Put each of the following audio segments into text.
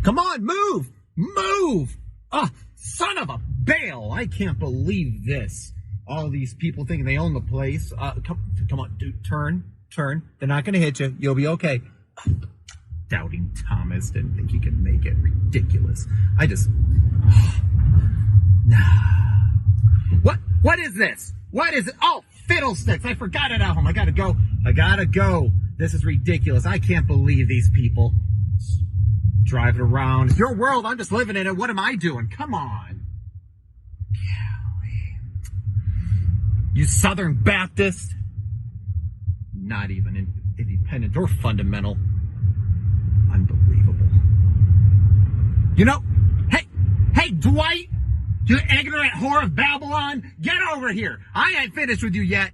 Come on, move! Move! Oh, son of a Baal! I can't believe this. All these people thinking they own the place. Come on, dude, turn. They're not gonna hit you. You'll be okay. Doubting Thomas didn't think he could make it. Ridiculous. What is this? What is it? Oh, fiddlesticks. I forgot it at home. I gotta go. This is ridiculous. I can't believe these people. Driving around. It's your world. I'm just living in it. What am I doing? Come on. Golly. You Southern Baptist. Not even independent or fundamental. Unbelievable. You know, hey, Dwight, you ignorant whore of Babylon, get over here. I ain't finished with you yet.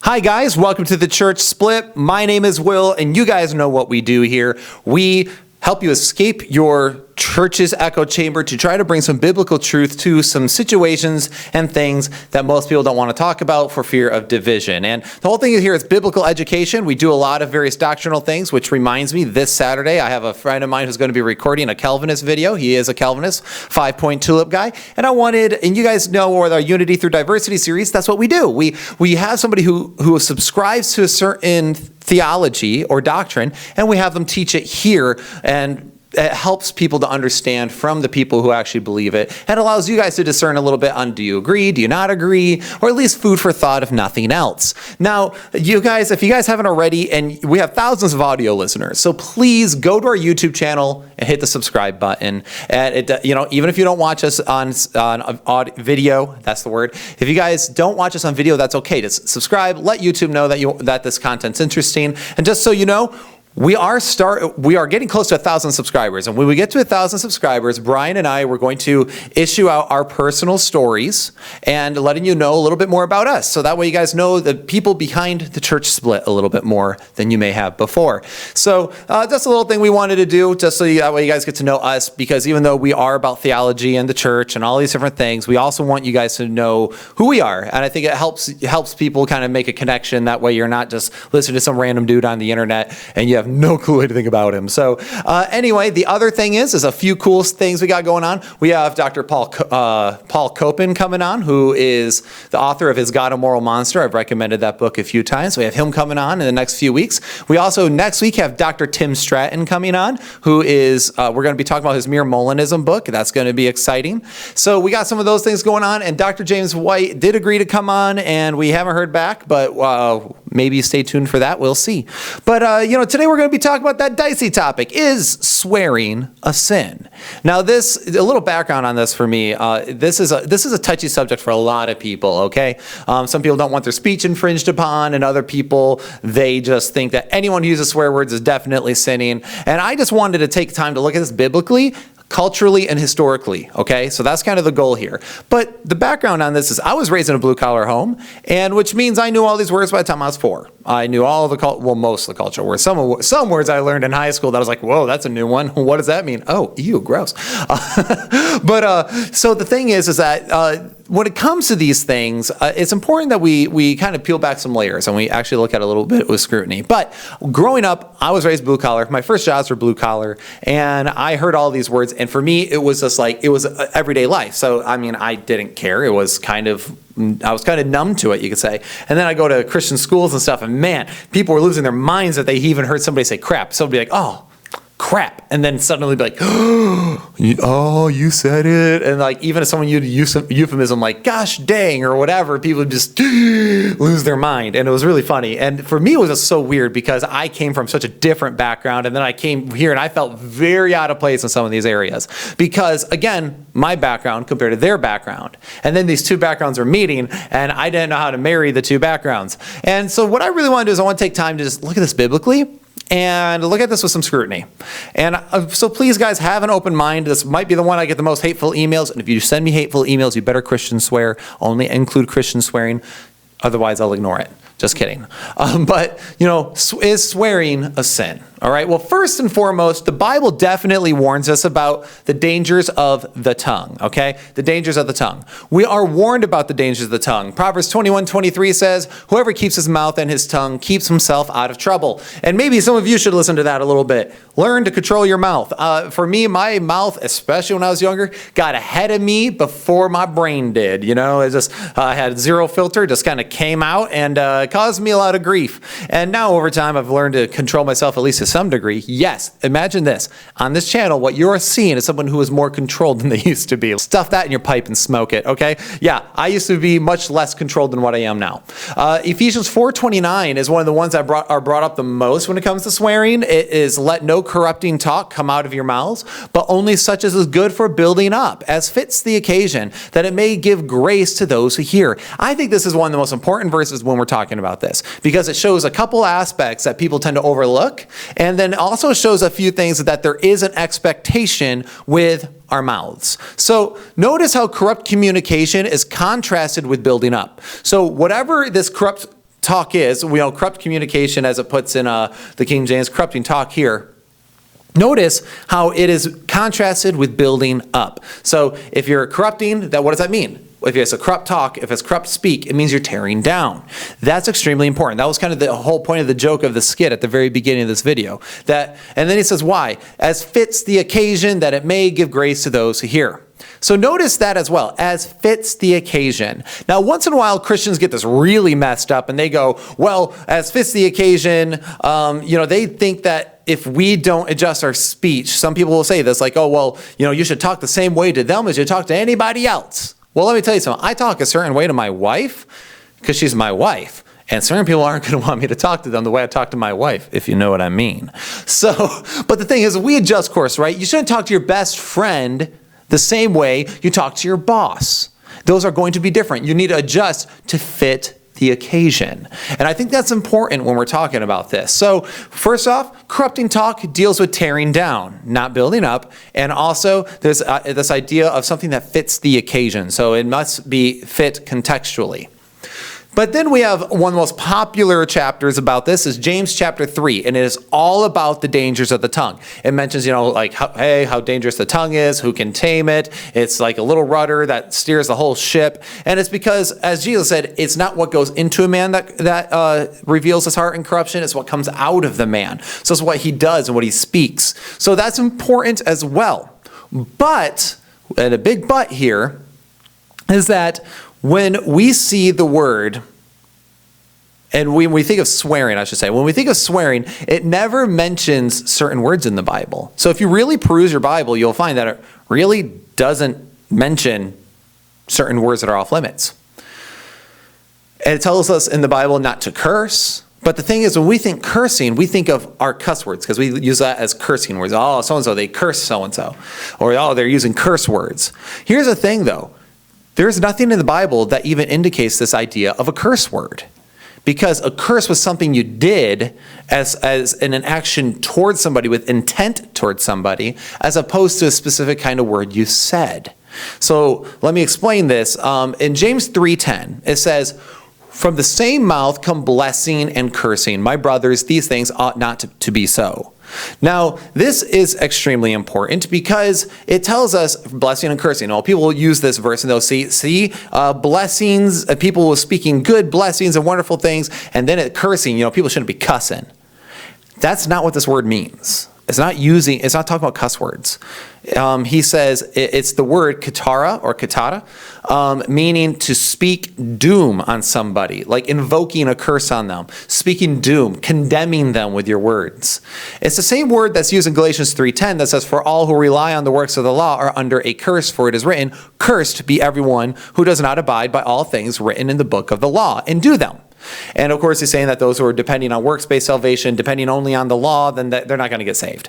Hi guys, welcome to the Church Split. My name is Will, and you guys know what we do here. We help you escape your church's echo chamber to try to bring some biblical truth to some situations and things that most people don't want to talk about for fear of division. And the whole thing here is biblical education. We do a lot of various doctrinal things, which reminds me, this Saturday, I have a friend of mine who's going to be recording a Calvinist video. He is a Calvinist, 5-point tulip guy. And you guys know with our Unity Through Diversity series, that's what we do. We have somebody who subscribes to a certain theology or doctrine, and we have them teach it here, and it helps people to understand from the people who actually believe it, and allows you guys to discern a little bit on, do you agree, do you not agree, or at least food for thought if nothing else. Now, you guys, if you guys haven't already, and we have thousands of audio listeners, so please go to our YouTube channel and hit the subscribe button. And even if you don't watch us on audio, video, that's the word. If you guys don't watch us on video, that's okay. Just subscribe, let YouTube know that this content's interesting, and just so you know, we are getting close to 1,000 subscribers, and when we get to 1,000 subscribers, Brian and I were going to issue out our personal stories and letting you know a little bit more about us, so that way you guys know the people behind the Church Split a little bit more than you may have before. So that's a little thing we wanted to do, just so that way you guys get to know us, because even though we are about theology and the church and all these different things, we also want you guys to know who we are, and I think it helps people kind of make a connection. That way you're not just listening to some random dude on the internet and you have no clue anything about him. So anyway, the other thing is a few cool things we got going on. We have Dr. Paul Copen coming on, who is the author of Is God a Moral Monster? I've recommended that book a few times. We have him coming on in the next few weeks. We also next week have Dr. Tim Stratton coming on, who is, we're going to be talking about his Mere Molinism book. That's going to be exciting. So we got some of those things going on, and Dr. James White did agree to come on, and we haven't heard back, but maybe stay tuned for that. We'll see. But, today we're going to be talking about that dicey topic. Is swearing a sin? Now, a little background on this for me. This is a touchy subject for a lot of people, okay? Some people don't want their speech infringed upon, and other people, they just think that anyone who uses swear words is definitely sinning. And I just wanted to take time to look at this biblically, culturally, and historically, okay? So that's kind of the goal here. But the background on this is I was raised in a blue-collar home, and which means I knew all these words by the time I was 4. I knew all of the, most of the cultural words. Some words I learned in high school that I was like, whoa, that's a new one. What does that mean? Oh, ew, gross. So the thing is that when it comes to these things, it's important that we kind of peel back some layers and we actually look at it a little bit with scrutiny. But growing up, I was raised blue collar. My first jobs were blue collar, and I heard all these words. And for me, it was just like, it was everyday life. So, I mean, I didn't care. I was kind of numb to it, you could say. And then I go to Christian schools and stuff, and man, people were losing their minds that they even heard somebody say crap. Somebody be like, oh, crap. And then suddenly be like, oh, you said it. And like, even if someone used euphemism like, gosh dang, or whatever, people would just lose their mind. And it was really funny. And for me, it was just so weird because I came from such a different background. And then I came here and I felt very out of place in some of these areas. Because again, my background compared to their background. And then these two backgrounds are meeting, and I didn't know how to marry the two backgrounds. And so what I really want to do is I want to take time to just look at this biblically and look at this with some scrutiny. And so please, guys, have an open mind. This might be the one I get the most hateful emails. And if you send me hateful emails, you better Christian swear. Only include Christian swearing. Otherwise, I'll ignore it. Just kidding. But, is swearing a sin? All right. Well, first and foremost, the Bible definitely warns us about the dangers of the tongue. Okay. The dangers of the tongue. We are warned about the dangers of the tongue. Proverbs 21:23 says, whoever keeps his mouth and his tongue keeps himself out of trouble. And maybe some of you should listen to that a little bit. Learn to control your mouth. For me, my mouth, especially when I was younger, got ahead of me before my brain did. It just I had zero filter, just kind of came out and caused me a lot of grief. And now over time, I've learned to control myself, at least to some degree. Yes, imagine this. On this channel, what you're seeing is someone who is more controlled than they used to be. Stuff that in your pipe and smoke it, okay? Yeah, I used to be much less controlled than what I am now. Ephesians 4:29 is one of the ones that are brought up the most when it comes to swearing. It is, let no corrupting talk come out of your mouths, but only such as is good for building up, as fits the occasion, that it may give grace to those who hear. I think this is one of the most important verses when we're talking about this, because it shows a couple aspects that people tend to overlook, and then also shows a few things that there is an expectation with our mouths. So notice how corrupt communication is contrasted with building up. So whatever this corrupt talk is, corrupt communication, as it puts in the King James, corrupting talk here, notice how it is contrasted with building up. So if you're corrupting, what does that mean? If it's a corrupt talk, if it's corrupt speak, it means you're tearing down. That's extremely important. That was kind of the whole point of the joke of the skit at the very beginning of this video. And then he says, why? As fits the occasion, that it may give grace to those who hear. So notice that as well, as fits the occasion. Now, once in a while, Christians get this really messed up and they go, well, as fits the occasion, they think that if we don't adjust our speech, some people will say this, like, oh, well, you should talk the same way to them as you talk to anybody else. Well, let me tell you something. I talk a certain way to my wife because she's my wife. And certain people aren't going to want me to talk to them the way I talk to my wife, if you know what I mean. So, but the thing is, we adjust course, right? You shouldn't talk to your best friend the same way you talk to your boss. Those are going to be different. You need to adjust to fit the occasion. And I think that's important when we're talking about this. So first off, corrupting talk deals with tearing down, not building up. And also there's this idea of something that fits the occasion. So it must be fit contextually. But then we have one of the most popular chapters about this is James chapter 3, and it is all about the dangers of the tongue. It mentions, how dangerous the tongue is, who can tame it. It's like a little rudder that steers the whole ship. And it's because, as Jesus said, it's not what goes into a man that reveals his heart in corruption. It's what comes out of the man. So it's what he does and what he speaks. So that's important as well. But, and a big but here, is that when we see the word, and when we think of swearing, I should say, when we think of swearing, it never mentions certain words in the Bible. So if you really peruse your Bible, you'll find that it really doesn't mention certain words that are off limits. And it tells us in the Bible not to curse. But the thing is, when we think cursing, we think of our cuss words because we use that as cursing words. Oh, so-and-so, they curse so-and-so. Or, oh, they're using curse words. Here's the thing, though. There's nothing in the Bible that even indicates this idea of a curse word. Because a curse was something you did as an action towards somebody with intent towards somebody, as opposed to a specific kind of word you said. So let me explain this. In James 3:10, it says, from the same mouth come blessing and cursing. My brothers, these things ought not to be so. Now, this is extremely important because it tells us blessing and cursing. Well, people will use this verse and they'll see blessings, people will speaking good blessings and wonderful things, and then cursing, people shouldn't be cussing. That's not what this word means. It's not talking about cuss words. He says it's the word katara or katata, meaning to speak doom on somebody, like invoking a curse on them, speaking doom, condemning them with your words. It's the same word that's used in Galatians 3:10 that says, for all who rely on the works of the law are under a curse, for it is written, cursed be everyone who does not abide by all things written in the book of the law and do them. And of course, he's saying that those who are depending on works-based salvation, depending only on the law, then they're not going to get saved.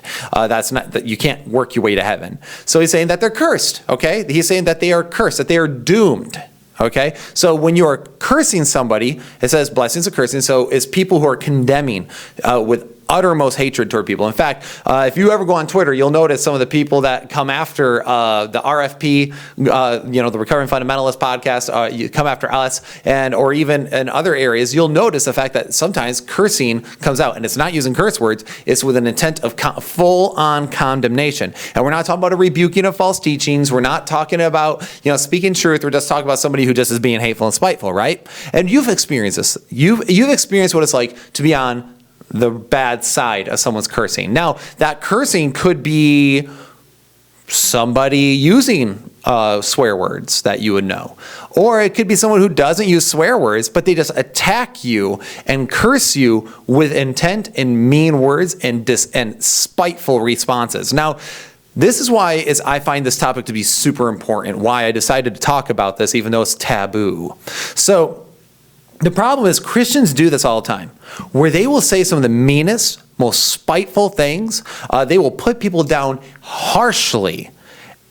You can't work your way to heaven. So he's saying that they're cursed. Okay, he's saying that they are cursed, that they are doomed. Okay, so when you are cursing somebody, it says blessings and cursing. So it's people who are condemning with uttermost hatred toward people. In fact, if you ever go on Twitter, you'll notice some of the people that come after the RFP, the Recovering Fundamentalist podcast, you come after us, or even in other areas, you'll notice the fact that sometimes cursing comes out, and it's not using curse words, it's with an intent of full-on condemnation. And we're not talking about a rebuking of false teachings. We're not talking about, speaking truth. We're just talking about somebody who just is being hateful and spiteful, right? And you've experienced this. You've experienced what it's like to be on the bad side of someone's cursing. Now, that cursing could be somebody using swear words that you would know. Or it could be someone who doesn't use swear words, but they just attack you and curse you with intent and mean words and spiteful responses. Now, this is why I find this topic to be super important, why I decided to talk about this, even though it's taboo. So, the problem is Christians do this all the time, where they will say some of the meanest, most spiteful things. They will put people down harshly.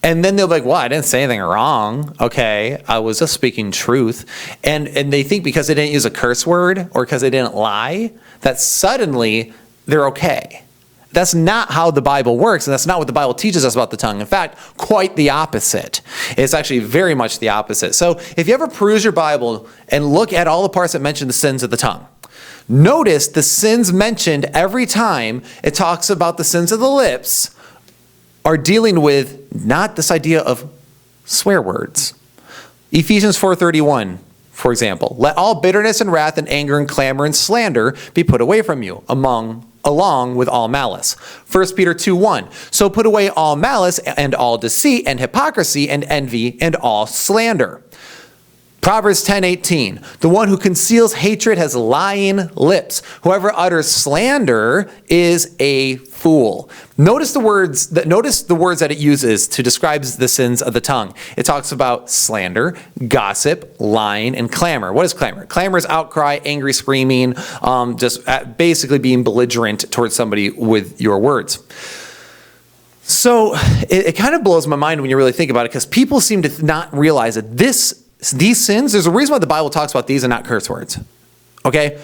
And then they'll be like, well, I didn't say anything wrong. Okay, I was just speaking truth. And they think because they didn't use a curse word or because they didn't lie, that suddenly they're okay. That's not how the Bible works, and that's not what the Bible teaches us about the tongue. In fact, quite the opposite. It's actually very much the opposite. So if you ever peruse your Bible and look at all the parts that mention the sins of the tongue, notice the sins mentioned every time it talks about the sins of the lips are dealing with not this idea of swear words. Ephesians 4:31, for example, let all bitterness and wrath and anger and clamor and slander be put away from you, along with all malice. 1 Peter 2:1, so put away all malice and all deceit and hypocrisy and envy and all slander. Proverbs 10:18, the one who conceals hatred has lying lips. Whoever utters slander is a fool. Notice the words that it uses to describe the sins of the tongue. It talks about slander, gossip, lying, and clamor. What is clamor? Clamor is outcry, angry screaming, just basically being belligerent towards somebody with your words. So it kind of blows my mind when you really think about it, because people seem to not realize that these sins, there's a reason why the Bible talks about these and not curse words. Okay?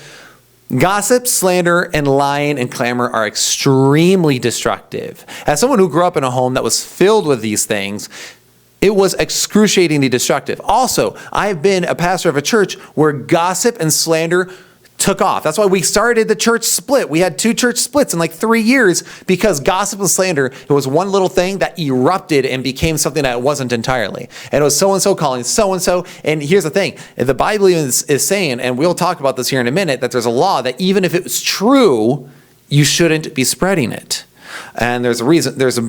Gossip, slander, and lying and clamor are extremely destructive. As someone who grew up in a home that was filled with these things, it was excruciatingly destructive. Also, I've been a pastor of a church where gossip and slander took off. That's why we started the church split. We had 2 church splits in like 3 years because gossip and slander, it was one little thing that erupted and became something that it wasn't entirely. And it was so-and-so calling so-and-so. And here's the thing. The Bible is saying, and we'll talk about this here in a minute, that there's a law that even if it was true, you shouldn't be spreading it. And there's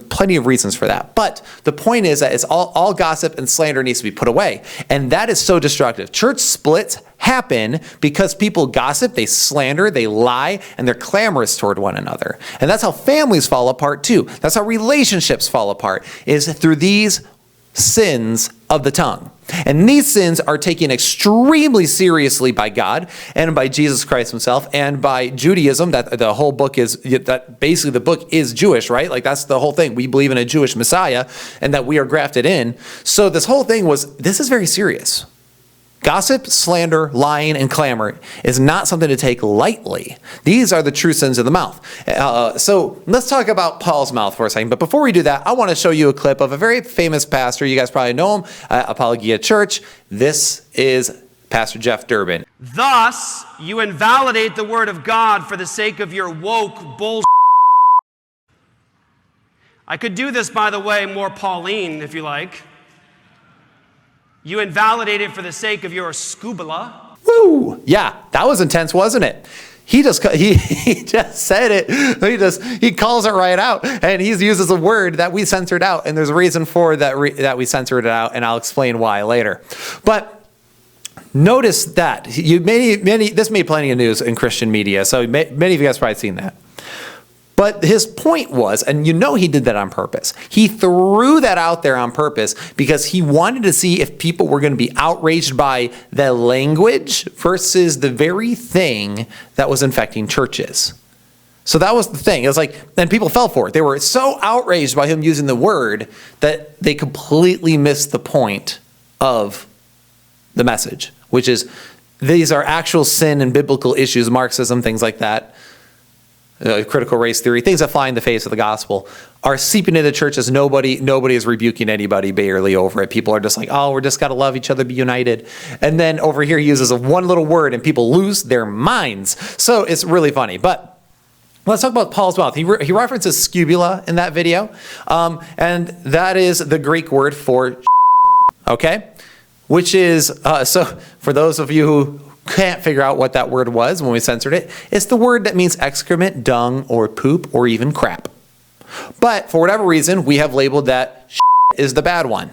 plenty of reasons for that. But the point is that it's all gossip and slander needs to be put away. And that is so destructive. Church splits happen because people gossip, they slander, they lie, and they're clamorous toward one another. And that's how families fall apart too. That's how relationships fall apart, is through these sins of the tongue. And these sins are taken extremely seriously by God and by Jesus Christ himself and by Judaism. That the whole book is, that basically the book is Jewish, right? Like that's the whole thing. We believe in a Jewish Messiah and that we are grafted in. So this whole thing this is very serious. Gossip, slander, lying, and clamor is not something to take lightly. These are the true sins of the mouth. So let's talk about Paul's mouth for a second. But before we do that, I want to show you a clip of a very famous pastor. You guys probably know him, Apologia Church. This is Pastor Jeff Durbin. Thus, you invalidate the word of God for the sake of your woke bullshit. I could do this, by the way, more Pauline, if you like. You invalidate it for the sake of your scubala. Woo! Yeah, that was intense, wasn't it? He just said it. He calls it right out, and he uses a word that we censored out, and there's a reason for that we censored it out, and I'll explain why later. But notice that this made plenty of news in Christian media, so many of you guys probably seen that. But his point was, and he did that on purpose. He threw that out there on purpose because he wanted to see if people were going to be outraged by the language versus the very thing that was infecting churches. So that was the thing. It was like, and people fell for it. They were so outraged by him using the word that they completely missed the point of the message, which is these are actual sin and biblical issues, Marxism, things like that. critical race theory, things that fly in the face of the gospel, are seeping into churches. Nobody is rebuking anybody barely over it. People are just like, oh, we're just got to love each other, be united. And then over here he uses one little word and people lose their minds. So it's really funny. But let's talk about Paul's mouth. He references scubula in that video. And that is the Greek word for okay? Which is, so for those of you who can't figure out what that word was when we censored it, it's the word that means excrement, dung, or poop, or even crap. But for whatever reason, we have labeled that is the bad one.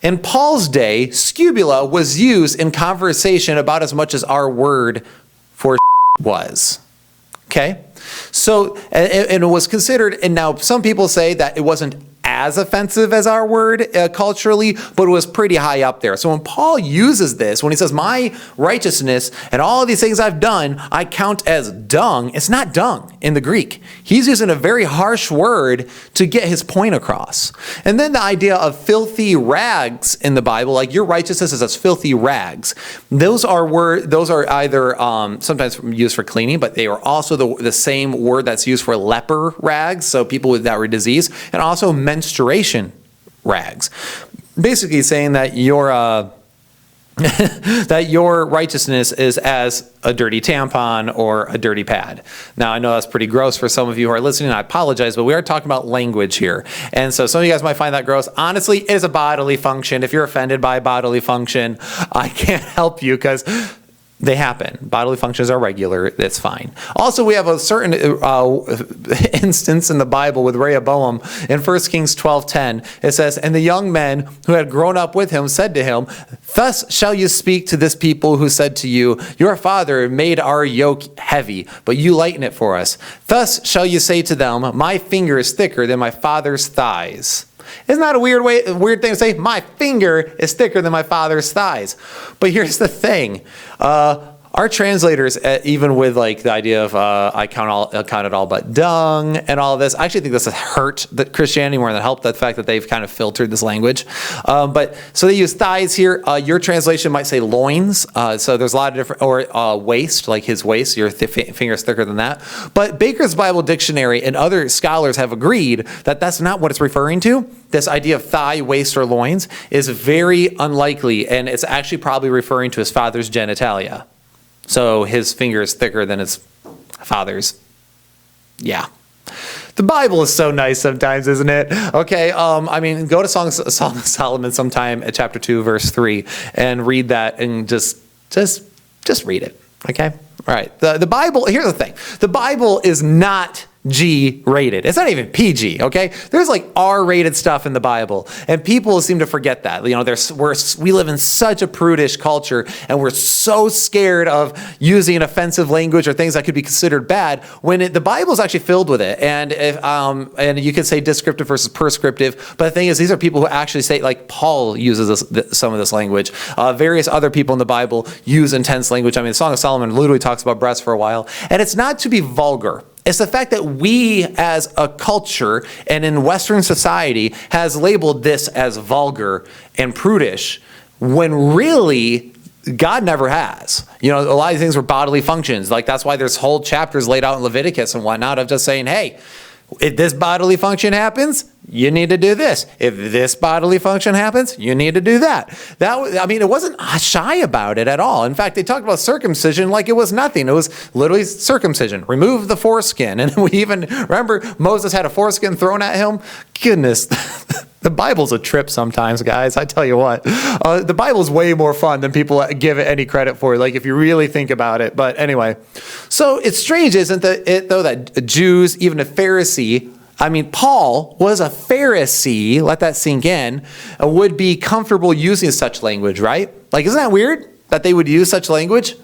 In Paul's day, scubula was used in conversation about as much as our word for was. Okay? So, and it was considered, and now some people say that it wasn't as offensive as our word culturally, but it was pretty high up there. So when Paul uses this, when he says, my righteousness and all of these things I've done, I count as dung, it's not dung in the Greek. He's using a very harsh word to get his point across. And then the idea of filthy rags in the Bible, like your righteousness is as filthy rags. Those are either sometimes used for cleaning, but they are also the same word that's used for leper rags, so people that were diseased, and also menstruation rags. Basically saying that your that your righteousness is as a dirty tampon or a dirty pad. Now, I know that's pretty gross for some of you who are listening. I apologize, but we are talking about language here. And so some of you guys might find that gross. Honestly, it is a bodily function. If you're offended by a bodily function, I can't help you because they happen. Bodily functions are regular. That's fine. Also, we have a certain instance in the Bible with Rehoboam in 1 Kings 12:10. It says, and the young men who had grown up with him said to him, thus shall you speak to this people who said to you, your father made our yoke heavy, but you lighten it for us. Thus shall you say to them, my finger is thicker than my father's thighs. Isn't that a weird thing to say? My finger is thicker than my father's thighs. But here's the thing. Our translators, even with like the idea of I count it all but dung and all of this, I actually think this has hurt Christianity more than helped, the fact that they've kind of filtered this language. But so they use thighs here. Your translation might say loins. So there's a lot of different, or waist, like his waist, your finger is thicker than that. But Baker's Bible Dictionary and other scholars have agreed that that's not what it's referring to. This idea of thigh, waist, or loins is very unlikely, and it's actually probably referring to his father's genitalia. So his finger is thicker than his father's. Yeah. The Bible is so nice sometimes, isn't it? Okay, I mean, go to Song of Solomon sometime at chapter 2, verse 3, and read that and just read it, okay? All right, the Bible, here's the thing. The Bible is not G-rated. It's not even PG, okay? There's like R-rated stuff in the Bible, and people seem to forget that. You know, we live in such a prudish culture, and we're so scared of using offensive language or things that could be considered bad, when the Bible is actually filled with it. And and you could say descriptive versus prescriptive, but the thing is, these are people who actually say, like Paul uses some of this language. Various other people in the Bible use intense language. I mean, the Song of Solomon literally talks about breasts for a while, and it's not to be vulgar. It's the fact that we as a culture and in Western society has labeled this as vulgar and prudish when really God never has. You know, a lot of things were bodily functions. Like that's why there's whole chapters laid out in Leviticus and whatnot of just saying, hey, if this bodily function happens, you need to do this. If this bodily function happens, you need to do that. It wasn't shy about it at all. In fact, they talked about circumcision like it was nothing. It was literally circumcision. Remove the foreskin. And we even remember Moses had a foreskin thrown at him. Goodness. The Bible's a trip sometimes, guys. I tell you what. The Bible's way more fun than people give it any credit for, like if you really think about it. But anyway, so it's strange, isn't it, though, that Jews, even a Pharisee, I mean, Paul was a Pharisee, let that sink in, would be comfortable using such language, right? Like, isn't that weird that they would use such language?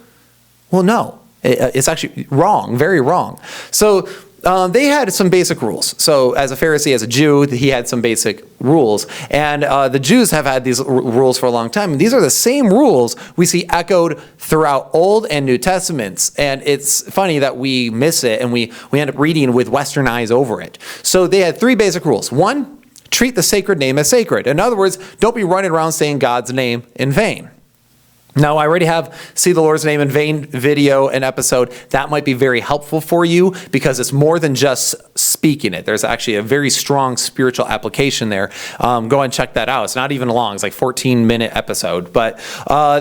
Well, no. It's actually wrong, very wrong. So they had some basic rules. So as a Pharisee, as a Jew, he had some basic rules. And the Jews have had these rules for a long time. And these are the same rules we see echoed throughout Old and New Testaments. And it's funny that we miss it and we end up reading with Western eyes over it. So they had three basic rules. One, treat the sacred name as sacred. In other words, don't be running around saying God's name in vain. Now, I already have See the Lord's Name in Vain video and episode. That might be very helpful for you because it's more than just speaking it. There's actually a very strong spiritual application there. Go and check that out. It's not even long. It's like 14-minute episode. But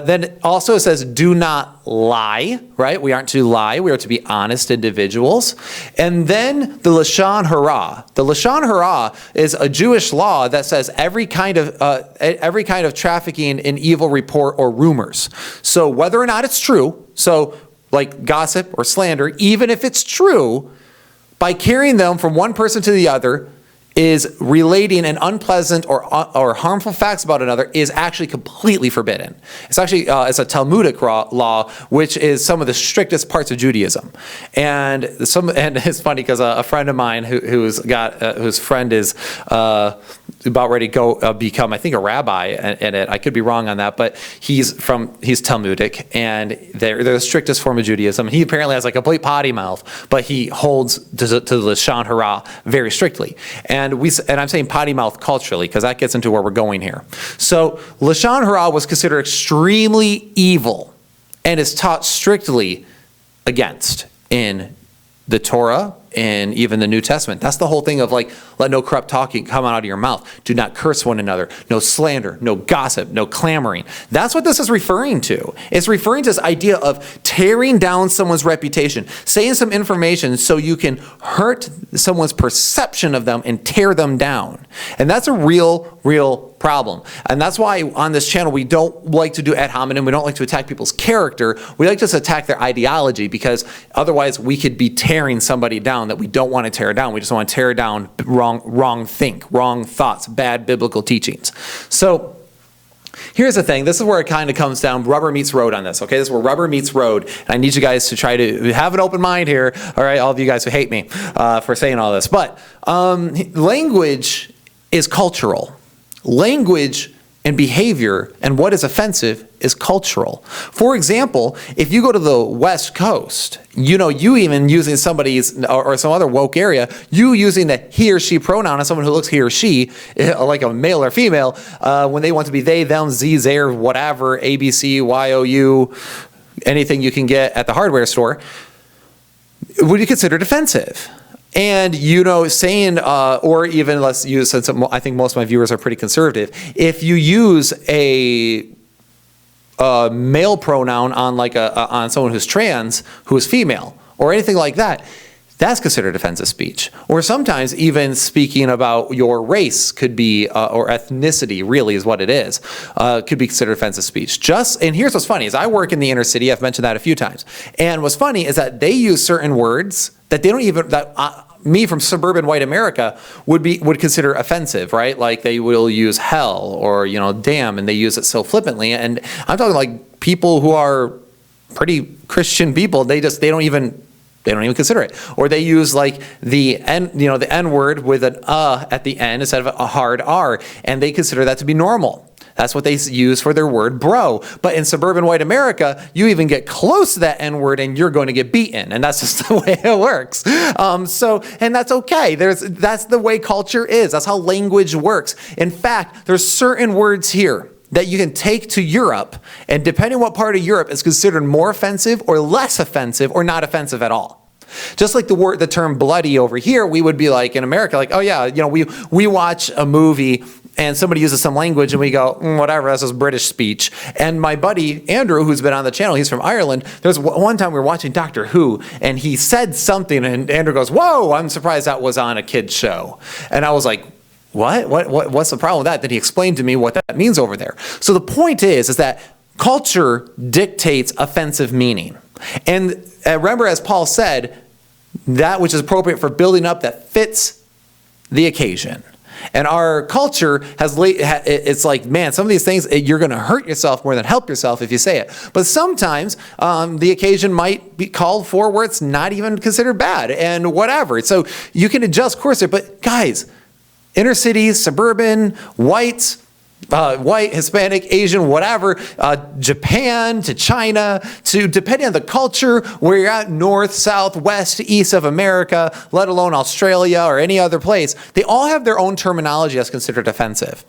then also it says, do not lie, right? We aren't to lie. We are to be honest individuals. And then the Lashon Hara. The Lashon Hara is a Jewish law that says every kind of trafficking in evil report or rumors. So whether or not it's true, so like gossip or slander, even if it's true, by carrying them from one person to the other, is relating an unpleasant or harmful facts about another is actually completely forbidden. It's actually it's a Talmudic law, which is some of the strictest parts of Judaism. And it's funny because a friend of mine whose friend is about ready to go become, I think, a rabbi in it. I could be wrong on that, but he's Talmudic, and they're the strictest form of Judaism. He apparently has a complete potty mouth, but he holds to the Lashon Hara very strictly. And I'm saying potty mouth culturally because that gets into where we're going here. So Lashon Hara was considered extremely evil and is taught strictly against in the Torah and even the New Testament. That's the whole thing of let no corrupt talking come out of your mouth. Do not curse one another. No slander, no gossip, no clamoring. That's what this is referring to. It's referring to this idea of tearing down someone's reputation, saying some information so you can hurt someone's perception of them and tear them down. And that's a real problem. And that's why on this channel we don't like to do ad hominem. We don't like to attack people's character. We like to just attack their ideology because otherwise we could be tearing somebody down that we don't want to tear down. We just want to tear down wrong thoughts, bad biblical teachings. So here's the thing. This is where it kind of comes down. Rubber meets road on this. Okay, this is where rubber meets road. And I need you guys to try to have an open mind here. All right, all of you guys who hate me for saying all this. But language is cultural. Language and behavior and what is offensive is cultural. For example, if you go to the West Coast, you even using somebody's or some other woke area, you using the he or she pronoun on someone who looks he or she, like a male or female, when they want to be they, them, ze, their, whatever, ABC, YOU, anything you can get at the hardware store, would be considered offensive. And, saying, or even let's use, since I think most of my viewers are pretty conservative, if you use a male pronoun on on someone who's trans, who is female, or anything like that, that's considered offensive speech. Or sometimes even speaking about your race could be, or ethnicity really is what it is, could be considered offensive speech. And here's what's funny, is I work in the inner city, I've mentioned that a few times. And what's funny is that they use certain words that they don't even, me from suburban white America would consider offensive, right? Like they will use hell or, damn, and they use it so flippantly. And I'm talking people who are pretty Christian people, they don't even consider it. Or they use the N word with an at the end instead of a hard R, and they consider that to be normal. That's what they use for their word bro. But in suburban white America, you even get close to that N word and you're going to get beaten. And that's just the way it works. And that's okay. That's the way culture is. That's how language works. In fact, there's certain words here that you can take to Europe, and depending on what part of Europe is considered more offensive or less offensive or not offensive at all. Just like the term bloody over here, we would be in America, oh yeah, we watch a movie and somebody uses some language and we go, whatever, that's just British speech. And my buddy, Andrew, who's been on the channel, he's from Ireland, there's one time we were watching Doctor Who and he said something and Andrew goes, whoa, I'm surprised that was on a kid's show. And I was like, what's the problem with that? Then he explained to me what that means over there. So the point is that culture dictates offensive meaning. And remember, as Paul said, that which is appropriate for building up that fits the occasion. And our culture it's man, some of these things, you're going to hurt yourself more than help yourself if you say it. But sometimes the occasion might be called for where it's not even considered bad and whatever. So you can adjust course there. But guys, inner cities, suburban, white, Hispanic, Asian, whatever, Japan to China, to depending on the culture, where you're at, north, south, west, east of America, let alone Australia or any other place, they all have their own terminology that's considered offensive.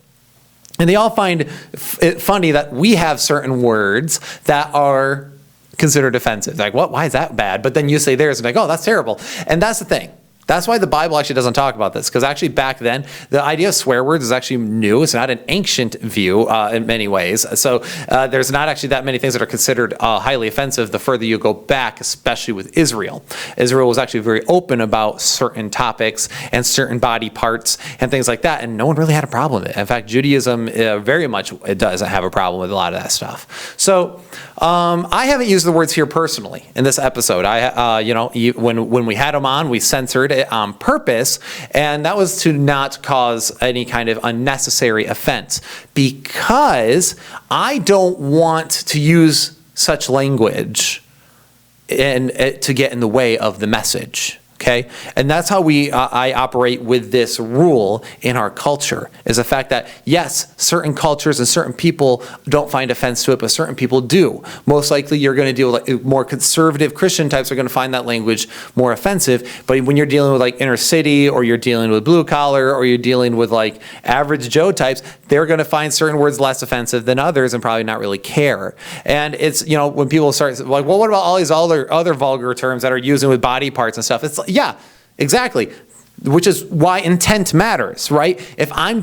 And they all find it funny that we have certain words that are considered offensive. Like, what? Why is that bad? But then you say theirs and like, oh, that's terrible. And that's the thing. That's why the Bible actually doesn't talk about this, because actually back then, the idea of swear words is actually new. It's not an ancient view in many ways. So there's not actually that many things that are considered highly offensive the further you go back, especially with Israel. Israel was actually very open about certain topics and certain body parts and things like that, and no one really had a problem with it. In fact, Judaism very much it doesn't have a problem with a lot of that stuff. So I haven't used the words here personally in this episode. When we had them on, we censored it on purpose, and that was to not cause any kind of unnecessary offense, because I don't want to use such language and to get in the way of the message. Okay, and that's how I operate with this rule in our culture, is the fact that, yes, certain cultures and certain people don't find offense to it, but certain people do. Most likely you're going to deal with like more conservative Christian types are going to find that language more offensive, but when you're dealing with like inner city, or you're dealing with blue collar, or you're dealing with like average Joe types, they're going to find certain words less offensive than others and probably not really care. And it's, when people start like, well, what about all these other vulgar terms that are using with body parts and stuff? It's like, yeah, exactly. Which is why intent matters, right? If I'm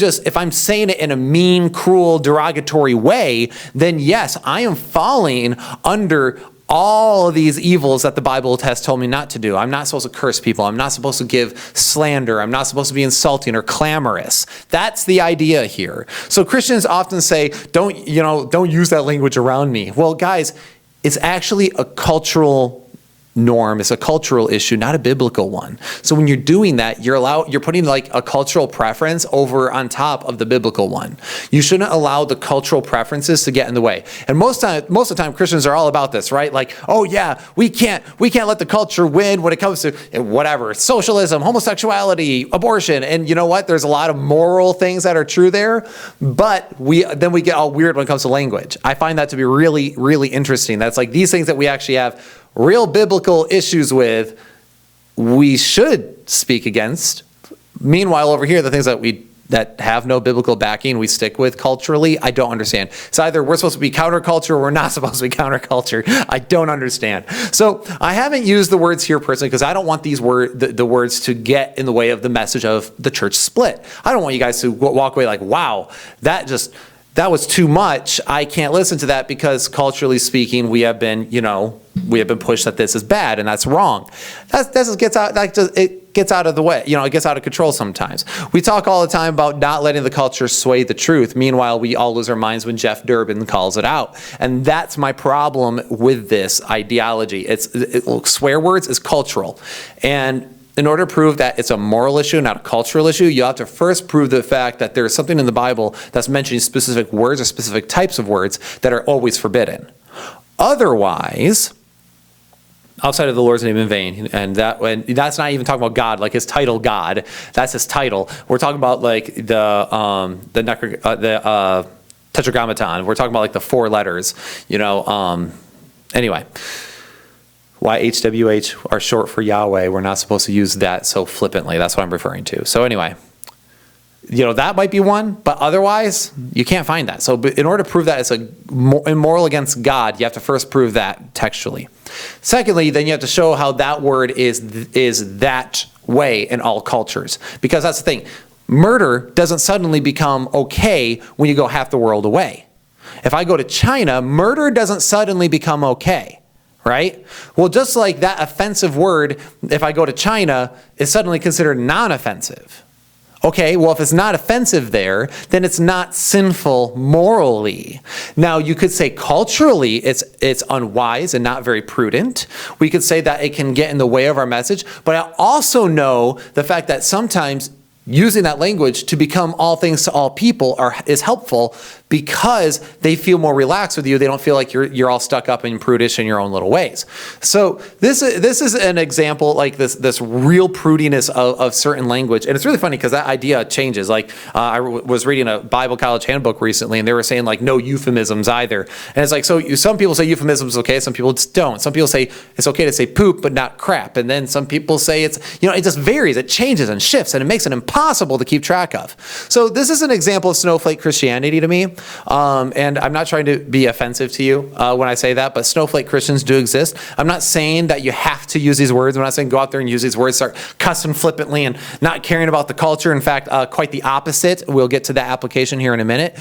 saying it in a mean, cruel, derogatory way, then yes, I am falling under all of these evils that the Bible has told me not to do. I'm not supposed to curse people. I'm not supposed to give slander. I'm not supposed to be insulting or clamorous. That's the idea here. So Christians often say, don't use that language around me. Well, guys, it's actually a cultural norm. It's a cultural issue, not a biblical one. So when you're doing that, you're putting like a cultural preference over on top of the biblical one. You shouldn't allow the cultural preferences to get in the way. And most of the time Christians are all about this, right? Like, oh yeah, we can't let the culture win when it comes to whatever, socialism, homosexuality, abortion. And you know what? There's a lot of moral things that are true there, but we get all weird when it comes to language. I find that to be really, really interesting. That's like these things that we actually have real biblical issues with, we should speak against. Meanwhile, over here, the things that have no biblical backing, we stick with culturally. I don't understand. It's either we're supposed to be counterculture or we're not supposed to be counterculture. I don't understand. So I haven't used the words here personally because I don't want these the words to get in the way of the message of the church split. I don't want you guys to walk away like, wow, that was too much. I can't listen to that because culturally speaking, we have been pushed that this is bad and that's wrong. It gets out of the way. It gets out of control sometimes. We talk all the time about not letting the culture sway the truth. Meanwhile, we all lose our minds when Jeff Durbin calls it out. And that's my problem with this ideology. Swear words is cultural. And in order to prove that it's a moral issue, not a cultural issue, you have to first prove the fact that there's something in the Bible that's mentioning specific words or specific types of words that are always forbidden. Otherwise, outside of the Lord's name in vain, and that's not even talking about God, like his title God. That's his title. We're talking about like the Tetragrammaton. We're talking about like the 4 letters. Anyway. Why HWH are short for Yahweh. We're not supposed to use that so flippantly. That's what I'm referring to. So anyway, that might be one, but otherwise, you can't find that. So in order to prove that it's immoral against God, you have to first prove that textually. Secondly, then you have to show how that word is that way in all cultures. Because that's the thing. Murder doesn't suddenly become okay when you go half the world away. If I go to China, murder doesn't suddenly become okay. Right? Well, just like that offensive word, if I go to China, is suddenly considered non-offensive. Okay, well, if it's not offensive there, then it's not sinful morally. Now, you could say culturally it's unwise and not very prudent. We could say that it can get in the way of our message. But I also know the fact that sometimes using that language to become all things to all people is helpful because they feel more relaxed with you. They don't feel like you're all stuck up and prudish in your own little ways. So this is an example, like this real prudiness of certain language. And it's really funny because that idea changes. Like I was reading a Bible college handbook recently, and they were saying like no euphemisms either. And it's like, so some people say euphemisms is okay, some people just don't. Some people say it's okay to say poop but not crap. And then some people say it's, it just varies, it changes and shifts, and it makes it impossible to keep track of. So this is an example of snowflake Christianity to me. And I'm not trying to be offensive to you when I say that, but snowflake Christians do exist. I'm not saying that you have to use these words. I'm not saying go out there and use these words, start cussing flippantly and not caring about the culture. In fact, quite the opposite. We'll get to that application here in a minute.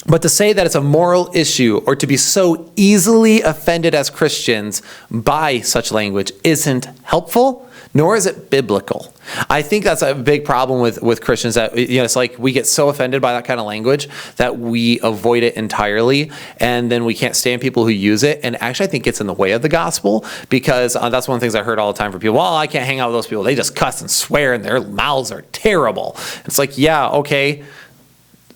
But to say that it's a moral issue or to be so easily offended as Christians by such language isn't helpful, nor is it biblical. I think that's a big problem with Christians, that it's like we get so offended by that kind of language that we avoid it entirely, and then we can't stand people who use it. And actually, I think it's in the way of the gospel, because that's one of the things I heard all the time from people. Well, I can't hang out with those people. They just cuss and swear, and their mouths are terrible. It's like, yeah, okay.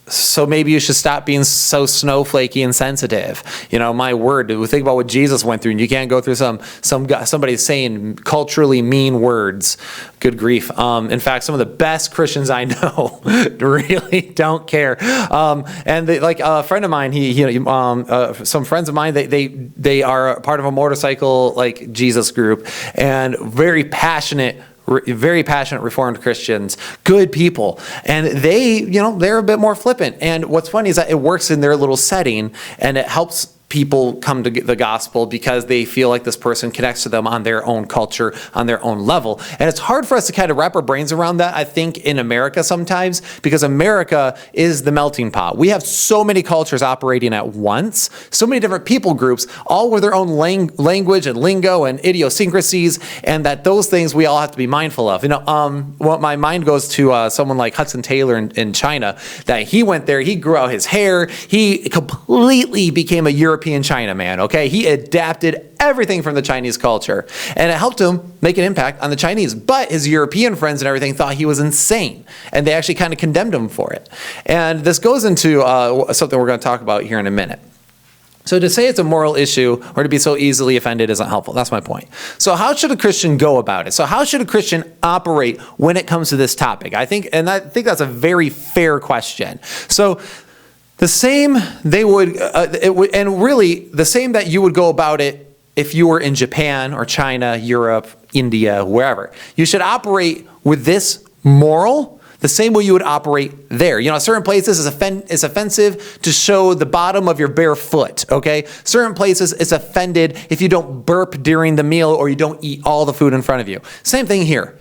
So maybe you should stop being so snowflakey and sensitive. My word, think about what Jesus went through, and you can't go through somebody saying culturally mean words. Good grief. In fact, some of the best Christians I know really don't care. And a friend of mine, some friends of mine, they are part of a motorcycle like Jesus group, and very passionate Reformed Christians, good people. And they're a bit more flippant. And what's funny is that it works in their little setting, and it helps people come to the gospel because they feel like this person connects to them on their own culture, on their own level. And it's hard for us to kind of wrap our brains around that, I think, in America sometimes, because America is the melting pot. We have so many cultures operating at once, so many different people groups, all with their own language and lingo and idiosyncrasies, and that those things we all have to be mindful of. My mind goes to someone like Hudson Taylor in China, that he went there, he grew out his hair, he completely became a European Chinaman, okay? He adapted everything from the Chinese culture, and it helped him make an impact on the Chinese. But his European friends and everything thought he was insane, and they actually kind of condemned him for it. And this goes into something we're going to talk about here in a minute. So to say it's a moral issue or to be so easily offended isn't helpful. That's my point. So how should a Christian go about it? So how should a Christian operate when it comes to this topic? I think that's a very fair question. So the same the same that you would go about it if you were in Japan or China, Europe, India, wherever. You should operate with this moral the same way you would operate there. Certain places it's offensive to show the bottom of your bare foot, okay? Certain places it's offended if you don't burp during the meal or you don't eat all the food in front of you. Same thing here.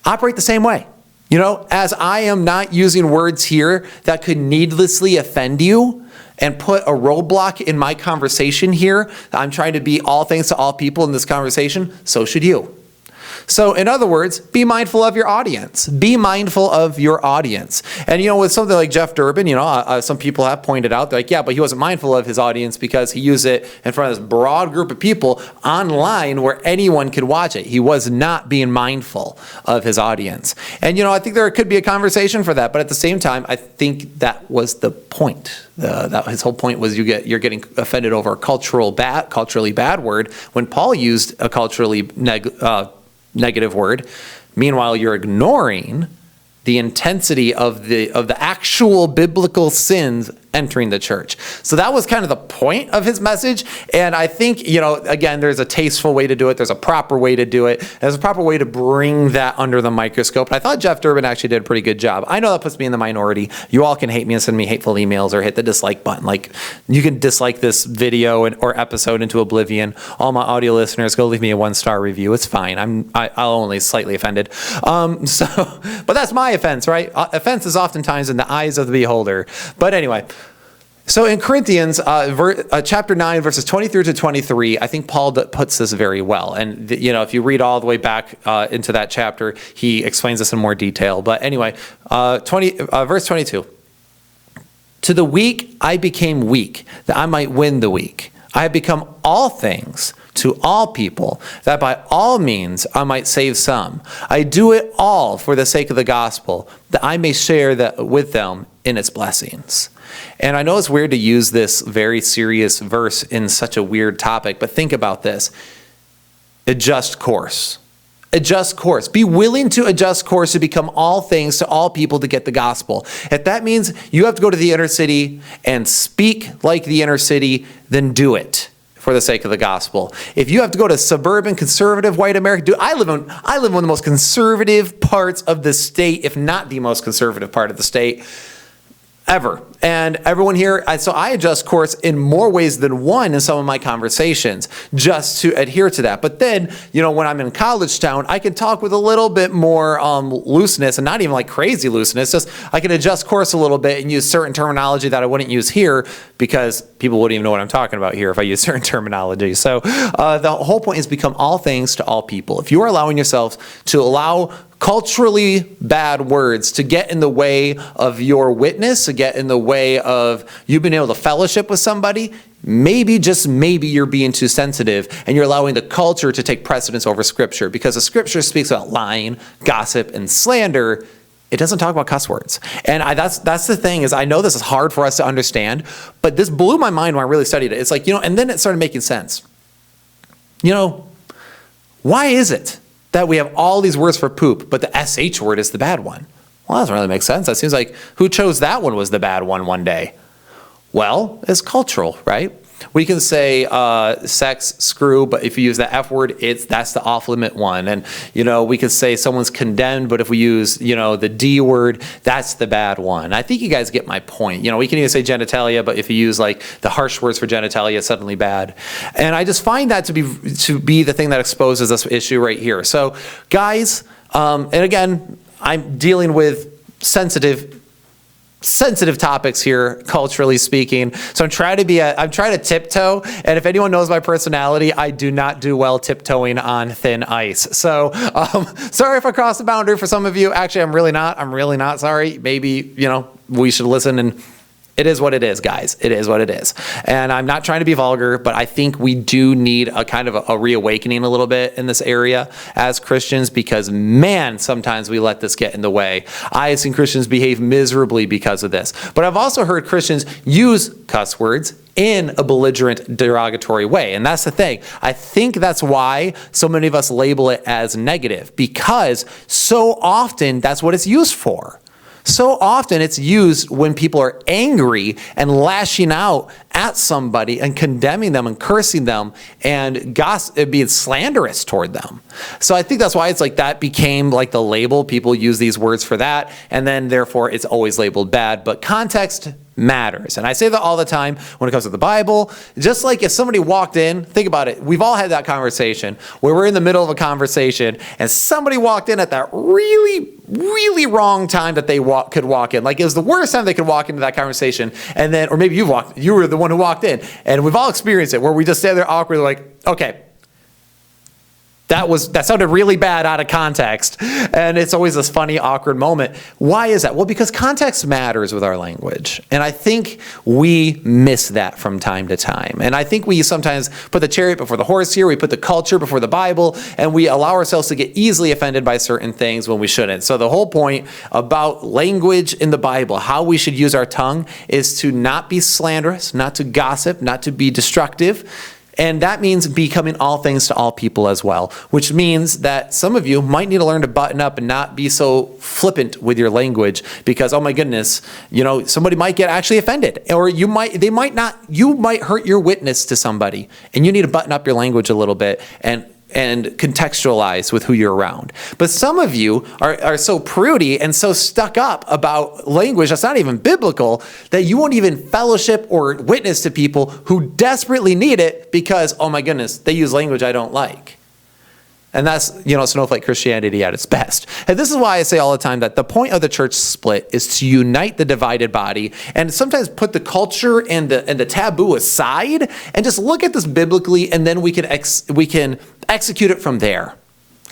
Operate the same way. As I am not using words here that could needlessly offend you and put a roadblock in my conversation here, I'm trying to be all things to all people in this conversation, so should you. So in other words, be mindful of your audience. Be mindful of your audience. And with something like Jeff Durbin, some people have pointed out, they're like, yeah, but he wasn't mindful of his audience because he used it in front of this broad group of people online where anyone could watch it. He was not being mindful of his audience. And I think there could be a conversation for that, but at the same time, I think that was the point. His whole point was you're getting offended over a culturally bad word when Paul used a culturally negative word. Meanwhile, you're ignoring the intensity of the actual biblical sins entering the church. So that was kind of the point of his message. And I think, again, there's a tasteful way to do it. There's a proper way to do it. There's a proper way to bring that under the microscope. And I thought Jeff Durbin actually did a pretty good job. I know that puts me in the minority. You all can hate me and send me hateful emails or hit the dislike button. Like, you can dislike this video or episode into oblivion. All my audio listeners, go leave me a 1-star review. It's fine. I'll only slightly offended. But that's my offense, right? Offense is oftentimes in the eyes of the beholder. But anyway, so in Corinthians, chapter 9, verses 23 to 23, I think Paul puts this very well. And, if you read all the way back into that chapter, he explains this in more detail. But anyway, verse 22. To the weak I became weak, that I might win the weak. I have become all things to all people, that by all means I might save some. I do it all for the sake of the gospel, that I may share that with them in its blessings. And I know it's weird to use this very serious verse in such a weird topic, but think about this. Adjust course. Adjust course. Be willing to adjust course to become all things to all people to get the gospel. If that means you have to go to the inner city and speak like the inner city, then do it for the sake of the gospel. If you have to go to suburban, conservative, white America, I live in one of the most conservative parts of the state, if not the most conservative part of the state ever. And everyone here, so I adjust course in more ways than one in some of my conversations just to adhere to that. But then, when I'm in college town, I can talk with a little bit more looseness, and not even like crazy looseness, just I can adjust course a little bit and use certain terminology that I wouldn't use here because people wouldn't even know what I'm talking about here if I use certain terminology. So the whole point is become all things to all people. If you are allowing yourselves to allow culturally bad words to get in the way of your witness, to get in the way of you being able to fellowship with somebody, maybe, just maybe, you're being too sensitive and you're allowing the culture to take precedence over Scripture, because the Scripture speaks about lying, gossip, and slander. It doesn't talk about cuss words. And that's the thing, is I know this is hard for us to understand, but this blew my mind when I really studied it. It's like, and then it started making sense. Why is it that we have all these words for poop, but the SH word is the bad one? Well, that doesn't really make sense. That seems like who chose that one was the bad one day? Well, it's cultural, right? We can say sex, screw, but if you use the F word, that's the off limit one. And, we could say someone's condemned, but if we use, the D word, that's the bad one. I think you guys get my point. We can even say genitalia, but if you use like the harsh words for genitalia, it's suddenly bad. And I just find that to be the thing that exposes this issue right here. So guys, and again, I'm dealing with sensitive topics here, culturally speaking. So I'm trying to tiptoe. And if anyone knows my personality, I do not do well tiptoeing on thin ice. So sorry if I crossed the boundary for some of you. Actually, I'm really not sorry. Maybe, we should listen, and it is what it is, guys. It is what it is. And I'm not trying to be vulgar, but I think we do need a kind of a reawakening a little bit in this area as Christians, because man, sometimes we let this get in the way. I have seen Christians behave miserably because of this. But I've also heard Christians use cuss words in a belligerent, derogatory way. And that's the thing. I think that's why so many of us label it as negative, because so often that's what it's used for. So often it's used when people are angry and lashing out at somebody and condemning them and cursing them and being slanderous toward them. So I think that's why it's like that became like the label. People use these words for that, and then therefore it's always labeled bad. But context matters. And I say that all the time when it comes to the Bible. Just like if somebody walked in, think about it. We've all had that conversation where we're in the middle of a conversation and somebody walked in at that really, really wrong time that they could walk in. Like it was the worst time they could walk into that conversation. And then, or maybe you were the one who walked in, and we've all experienced it where we just stand there awkwardly like, okay, that sounded really bad out of context. And it's always this funny, awkward moment. Why is that? Well, because context matters with our language. And I think we miss that from time to time. And I think we sometimes put the chariot before the horse here. We put the culture before the Bible, and we allow ourselves to get easily offended by certain things when we shouldn't. So the whole point about language in the Bible, how we should use our tongue, is to not be slanderous, not to gossip, not to be destructive. And that means becoming all things to all people as well, which means that some of you might need to learn to button up and not be so flippant with your language, because, oh my goodness, somebody might get actually offended, or you might hurt your witness to somebody, and you need to button up your language a little bit and contextualize with who you're around. But some of you are so prudy and so stuck up about language that's not even biblical that you won't even fellowship or witness to people who desperately need it because, oh my goodness, they use language I don't like. And that's, snowflake Christianity at its best. And this is why I say all the time that the point of the church split is to unite the divided body and sometimes put the culture and the taboo aside and just look at this biblically, and then we can execute it from there.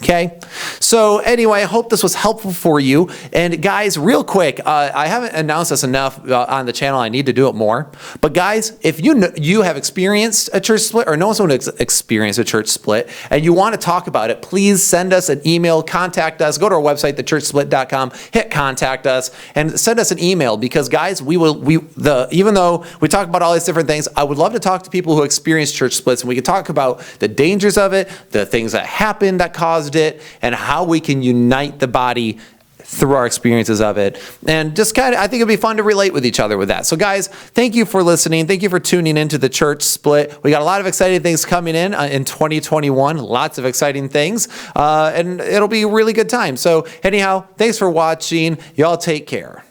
Okay, so anyway, I hope this was helpful for you. And guys, real quick, I haven't announced this enough on the channel. I need to do it more. But guys, if you have experienced a church split or know someone who's experienced a church split and you want to talk about it, please send us an email, contact us, go to our website, thechurchsplit.com, hit contact us, and send us an email because guys, even though we talk about all these different things, I would love to talk to people who experience church splits, and we can talk about the dangers of it, the things that happened that caused it, and how we can unite the body through our experiences of it. And just I think it'd be fun to relate with each other with that. So guys, thank you for listening. Thank you for tuning into the church split. We got a lot of exciting things coming in 2021, lots of exciting things, and it'll be a really good time. So anyhow, thanks for watching. Y'all take care.